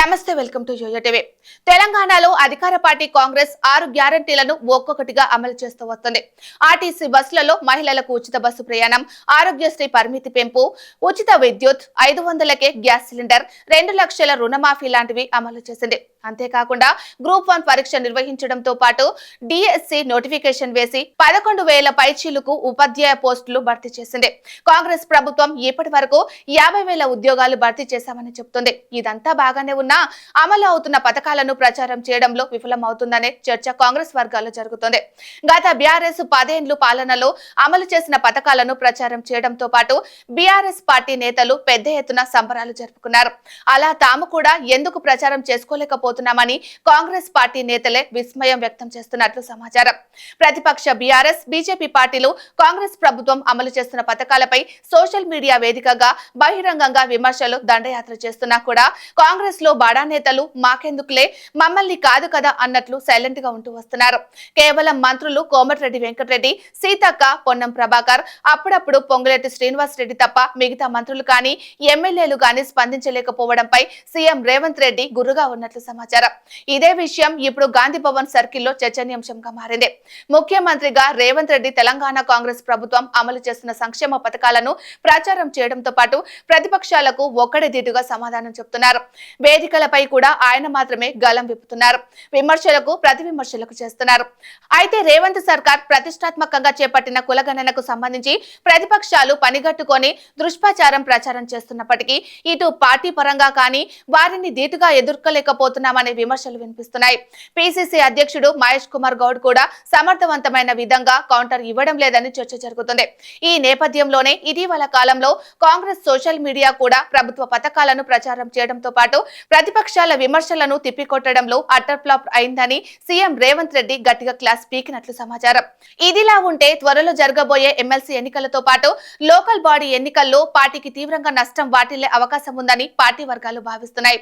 నమస్తే welcome to yo-yo TV. తెలంగాణలో అధికార పార్టీ కాంగ్రెస్ 6 గ్యారంటీలను ఒక్కొక్కటిగా అమలు చేస్తూ వస్తుంది. ఆర్టీసీ బస్సులలో మహిళలకు ఉచిత బస్సు ప్రయాణం, ఆరోగ్యశ్రీ పరిమితి పెంపు, ఉచిత విద్యుత్, 500కే గ్యాస్ సిలిండర్, 2 లక్షల రుణమాఫీ లాంటివి అమలు చేసింది. అంతేకాకుండా గ్రూప్ 1 పరీక్ష నిర్వహించడంతో పాటు డిఎస్సి నోటిఫికేషన్ వేసి 11,000 పైచీలకు ఉపాధ్యాయ పోస్టులు భర్తీ చేసింది. కాంగ్రెస్ ప్రభుత్వం ఇప్పటి వరకు 50,000 ఉద్యోగాలు భర్తీ చేశామని చెబుతుంది. ఇదంతా బాగానే ఉన్నా అమలు అవుతున్న పథకాలను ప్రచారం చేయడంలో విఫలమవుతుందనే చర్చ కాంగ్రెస్ వర్గాల్లో జరుగుతోంది. గత బీఆర్ఎస్ 10 ఏళ్ల పాలనలో అమలు చేసిన పథకాలను ప్రచారం చేయడంతో పాటు బీఆర్ఎస్ పార్టీ నేతలు పెద్ద ఎత్తున సంబరాలు జరుపుకున్నారు. అలా తాము కూడా ఎందుకు ప్రచారం చేసుకోలేకపోతున్నామని కాంగ్రెస్ పార్టీ నేతలే విస్మయం వ్యక్తం చేస్తున్నట్లు సమాచారం. ప్రతిపక్ష బీఆర్ఎస్, బీజేపీ పార్టీలు కాంగ్రెస్ ప్రభుత్వం అమలు చేస్తున్న పథకాలపై సోషల్ మీడియా వేదికగా బహిరంగంగా విమర్శలు, దండయాత్ర చేస్తున్నా కూడా కాంగ్రెస్ లో బడా నేతలు మాకెందుకులే, మమ్మల్ని కాదు కదా అన్నట్లు సైలెంట్ గా ఉంటూ వస్తున్నారు. కేవలం మంత్రులు కోమటిరెడ్డి వెంకటరెడ్డి, సీతక్క, పొన్నం ప్రభాకర్, అప్పుడప్పుడు పొంగులేటి శ్రీనివాస్ రెడ్డి తప్ప మిగతా మంత్రులు కానీ ఎమ్మెల్యేలు కానీ స్పందించలేకపోవడంపై సీఎం రేవంత్ రెడ్డి గుర్రుగా ఉన్నట్లు సమాచారం. ఇదే విషయం ఇప్పుడు గాంధీ భవన్ సర్కిల్లో చర్చనీయాంశంగా మారింది. ముఖ్యమంత్రిగా రేవంత్ రెడ్డి తెలంగాణ కాంగ్రెస్ ప్రభుత్వం అమలు చేస్తున్న సంక్షేమ పథకాలను ప్రచారం చేయడంతో పాటు ప్రతిపక్షాలకు ఒక్కడే దిటుగా సమాధానం చెప్తున్నారు. వేదికలపై కూడా ఆయన మాత్రమే గలం విప్పుతున్నారు. విమర్శలకు ప్రతి విమర్శలకు చేస్తున్నారు. అయితే రేవంత్ సర్కార్ ప్రతిష్టాత్మకంగా చేపట్టిన కులగణనకు సంబంధించి ప్రతిపక్షాలు పనిగట్టుకొని దుష్ప్రచారం ప్రచారం చేస్తున్నప్పటికీ ఇటు పార్టీ పరంగా కానీ వారిని ధీటుగా ఎదుర్కోలేకపోతున్నామనే విమర్శలు వినిపిస్తున్నాయి. పిసిసి అధ్యక్షుడు మహేష్ కుమార్ గౌడ్ కూడా సమర్థవంతమైన విధంగా కౌంటర్ ఇవ్వడం లేదని చర్చ జరుగుతుంది. ఈ నేపథ్యంలోనే ఇటీవల కాలంలో కాంగ్రెస్ సోషల్ మీడియా కూడా ప్రభుత్వ పథకాలను ప్రచారం చేయడంతో పాటు ప్రతిపక్షాల విమర్శలను తిప్పికొట్టడంలో అటర్ ఫ్లాప్ అయిందని సీఎం రేవంత్ రెడ్డి గట్టిగా క్లాస్ పీకినట్లు సమాచారం. ఇదిలా ఉంటే త్వరలో జరగబోయే ఎమ్మెల్సీ ఎన్నికలతో పాటు లోకల్ బాడీ ఎన్నికల్లో పార్టీకి తీవ్రంగా నష్టం వాటిల్లే అవకాశం ఉందని పార్టీ వర్గాలు భావిస్తున్నాయి.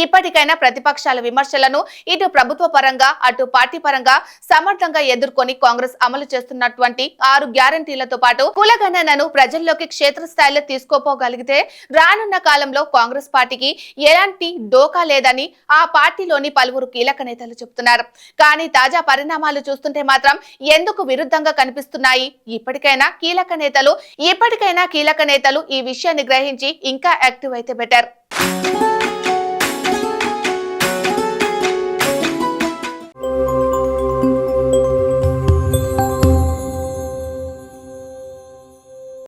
ఇప్పటికైనా ప్రతిపక్షాల విమర్శలను ఇటు ప్రభుత్వ పరంగా అటు పార్టీ పరంగా సమర్థంగా ఎదుర్కొని కాంగ్రెస్ అమలు చేస్తున్నటువంటి 6 గ్యారంటీలతో పాటు కులగణనను ప్రజల్లోకి క్షేత్రస్థాయిలో తీసుకోపోగలిగితే రానున్న కాలంలో కాంగ్రెస్ పార్టీకి ఎలాంటి డోకా లేదని ఆ పార్టీలోని పలువురు కీలక నేతలు చెబుతున్నారు. కానీ తాజా పరిణామాలు చూస్తుంటే మాత్రం ఎందుకు విరుద్ధంగా కనిపిస్తున్నాయి. ఇప్పటికైనా కీలక నేతలు ఈ విషయాన్ని గ్రహించి ఇంకా యాక్టివ్ అయితే బెటర్.